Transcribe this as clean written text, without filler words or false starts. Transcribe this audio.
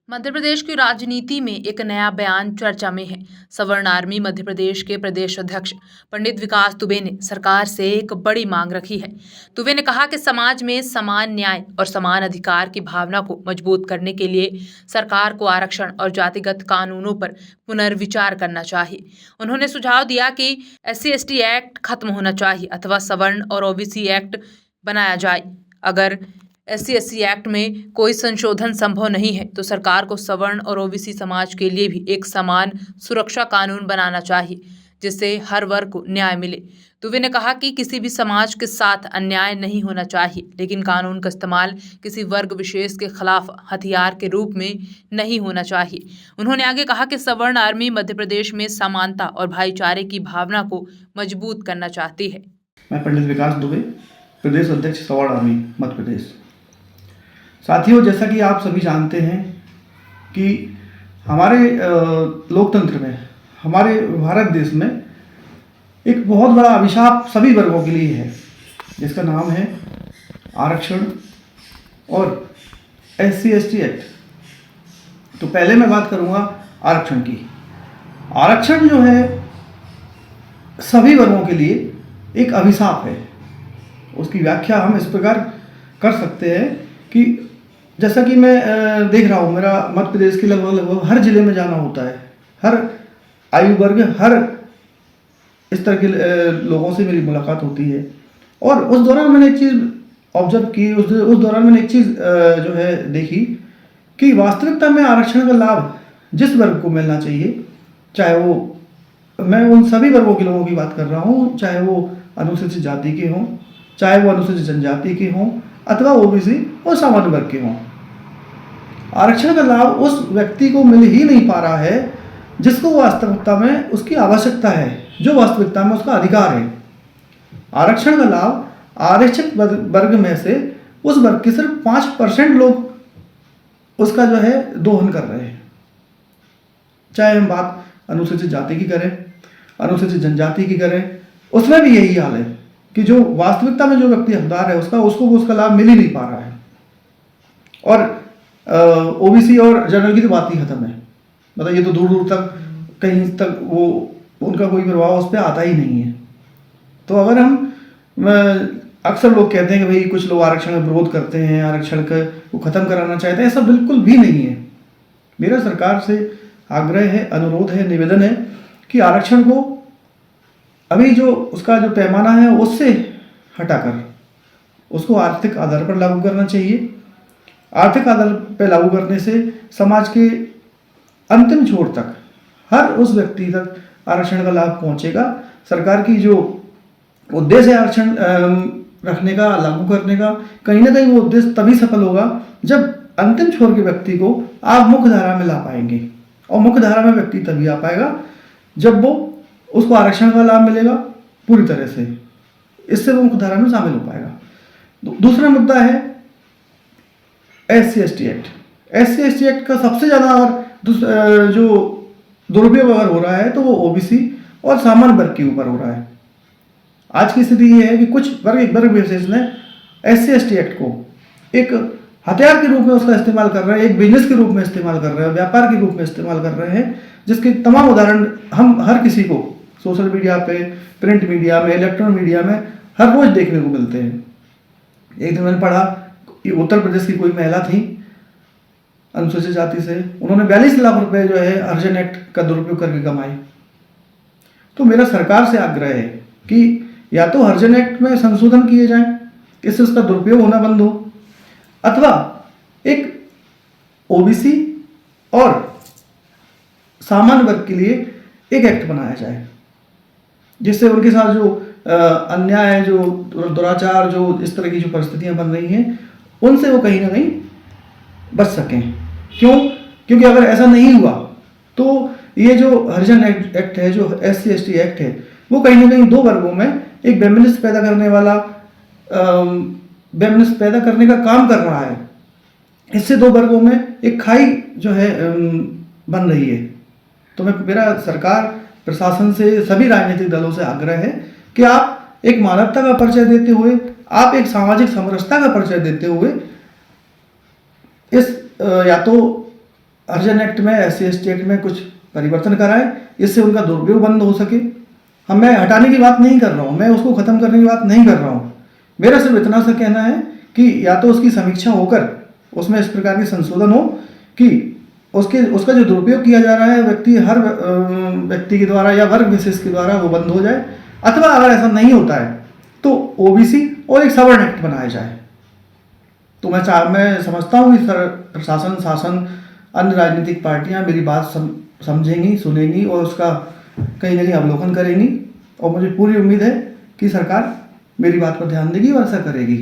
मध्य प्रदेश की राजनीति में एक नया बयान चर्चा में है। सवर्ण आर्मी मध्य प्रदेश के प्रदेश अध्यक्ष पंडित विकास दुबे ने सरकार से एक बड़ी मांग रखी है। दुबे ने कहा कि समाज में समान न्याय और समान अधिकार की भावना को मजबूत करने के लिए सरकार को आरक्षण और जातिगत कानूनों पर पुनर्विचार करना चाहिए। उन्होंने सुझाव दिया कि SC/ST एक्ट खत्म होना चाहिए अथवा सवर्ण और OBC एक्ट बनाया जाए। अगर SC/ST एक्ट में कोई संशोधन संभव नहीं है तो सरकार को सवर्ण और OBC समाज के लिए भी एक समान सुरक्षा कानून बनाना चाहिए जिससे हर वर्ग को न्याय मिले। दुबे ने कहा कि किसी भी समाज के साथ अन्याय नहीं होना चाहिए, लेकिन कानून का इस्तेमाल किसी वर्ग विशेष के खिलाफ हथियार के रूप में नहीं होना चाहिए। उन्होंने आगे कहा कि सवर्ण आर्मी मध्य प्रदेश में समानता और भाईचारे की भावना को मजबूत करना चाहती है। मैं पंडित विकास दुबे, प्रदेश अध्यक्ष सवर्ण आर्मी मध्य प्रदेश। साथियों, जैसा कि आप सभी जानते हैं कि हमारे लोकतंत्र में, हमारे भारत देश में एक बहुत बड़ा अभिशाप सभी वर्गों के लिए है, जिसका नाम है आरक्षण और SC/ST एक्ट। तो पहले मैं बात करूंगा आरक्षण की। आरक्षण जो है सभी वर्गों के लिए एक अभिशाप है। उसकी व्याख्या हम इस प्रकार कर सकते हैं कि जैसा कि मैं देख रहा हूँ, मेरा मध्य प्रदेश के लगभग हर जिले में जाना होता है। हर आयु वर्ग, हर इस तरह के लोगों से मेरी मुलाकात होती है और उस दौरान मैंने एक चीज़ ऑब्जर्व की, उस दौरान मैंने एक चीज़ जो है देखी कि वास्तविकता में आरक्षण का लाभ जिस वर्ग को मिलना चाहिए, चाहे वो, मैं उन सभी वर्गों के लोगों की बात कर रहा हूँ, चाहे वो अनुसूचित जाति के हों, चाहे वो अनुसूचित जनजाति के हों अथवा OBC और सामान्य वर्ग के हों, आरक्षण का लाभ उस व्यक्ति को मिल ही नहीं पा रहा है जिसको वास्तविकता में उसकी आवश्यकता है, जो वास्तविकता में उसका अधिकार है। आरक्षण का लाभ आरक्षित वर्ग में से उस वर्ग के सिर्फ 5% लोग उसका जो है दोहन कर रहे हैं। चाहे हम बात अनुसूचित जाति की करें, अनुसूचित जनजाति की करें, उसमें भी यही हाल है कि जो वास्तविकता में जो व्यक्ति हकदार है उसको उसका लाभ मिल ही नहीं पा रहा है। और OBC और जनरल की तो बात ही खत्म है। मतलब ये तो दूर दूर तक, कहीं तक वो उनका कोई प्रभाव उस पर आता ही नहीं है। तो अगर हम, अक्सर लोग कहते हैं कि भाई कुछ लोग आरक्षण का विरोध करते हैं, आरक्षण को ख़त्म कराना चाहते हैं, ऐसा बिल्कुल भी नहीं है। मेरा सरकार से आग्रह है, अनुरोध है, निवेदन है कि आरक्षण को अभी जो उसका जो पैमाना है उससे हटाकर उसको आर्थिक आधार पर लागू करना चाहिए। आर्थिक आधार पर लागू करने से समाज के अंतिम छोर तक, हर उस व्यक्ति तक आरक्षण का लाभ पहुंचेगा। सरकार की जो उद्देश्य है आरक्षण रखने का, लागू करने का, कहीं ना कहीं वो उद्देश्य तभी सफल होगा जब अंतिम छोर के व्यक्ति को आप मुख्य धारा में ला पाएंगे। और मुख्य धारा में व्यक्ति तभी आ पाएगा जब वो उसको आरक्षण का लाभ मिलेगा पूरी तरह से, इससे वो मुख्य धारा में शामिल हो पाएगा। दूसरा मुद्दा है SC/ST एक्ट। SC/ST एक्ट का सबसे ज़्यादा अगर जो दुरुपयोग अगर हो रहा है तो वो OBC और सामान्य वर्ग के ऊपर हो रहा है। आज की स्थिति ये है कि कुछ वर्ग विशेष ने SC/ST एक्ट को एक हथियार के रूप में उसका इस्तेमाल कर रहे हैं, एक बिजनेस के रूप में इस्तेमाल कर रहे हैं, व्यापार के रूप में इस्तेमाल कर रहे हैं, जिसके तमाम उदाहरण हम हर किसी को सोशल मीडिया पे, प्रिंट मीडिया में, इलेक्ट्रॉनिक मीडिया में हर रोज देखने को मिलते हैं। एक दिन मैंने पढ़ा कि उत्तर प्रदेश की कोई महिला थी अनुसूचित जाति से, उन्होंने 42 लाख रुपए जो है हरिजन एक्ट का दुरुपयोग करके कमाए। तो मेरा सरकार से आग्रह है कि या तो हरिजन एक्ट में संशोधन किए जाएं, इससे उसका दुरुपयोग होना बंद हो, अथवा एक OBC और सामान्य वर्ग के लिए एक एक्ट बनाया जाए जिससे उनके साथ जो अन्याय, जो दुराचार, जो इस तरह की जो परिस्थितियां बन रही हैं, उनसे वो कहीं ना कहीं बच सकें। क्यों? क्योंकि अगर ऐसा नहीं हुआ तो ये जो हरिजन एक्ट है, जो SC/ST एक्ट है, वो कहीं ना कहीं दो वर्गों में एक वैमनस्य पैदा करने वाला, वैमनस्य पैदा करने का काम कर रहा है। इससे दो वर्गों में एक खाई जो है बन रही है। तो मेरा सरकार, प्रशासन से, सभी राजनीतिक दलों से आग्रह है कि आप एक मानवता का परिचय देते हुए, आप एक सामाजिक समरसता का परिचय देते हुए इस या तो अर्जन एक्ट में, SC/ST एक्ट में कुछ परिवर्तन कराएं, इससे उनका दुरुपयोग बंद हो सके। हम मैं हटाने की बात नहीं कर रहा हूँ, मैं उसको ख़त्म करने की बात नहीं कर रहा हूँ। मेरा सिर्फ इतना सा कहना है कि या तो उसकी समीक्षा होकर उसमें इस प्रकार के संशोधन हो कि उसका जो दुरुपयोग किया जा रहा है हर व्यक्ति के द्वारा या वर्ग विशेष के द्वारा वो बंद हो जाए, अथवा अगर ऐसा नहीं होता है तो OBC और एक सवर्ण एक्ट बनाया जाए। तो मैं समझता हूँ कि प्रशासन, शासन, अन्य राजनीतिक पार्टियां मेरी बात समझेंगी, सुनेंगी और उसका कहीं ना कहीं अवलोकन करेंगी, और मुझे पूरी उम्मीद है कि सरकार मेरी बात पर ध्यान देगी और ऐसा करेगी।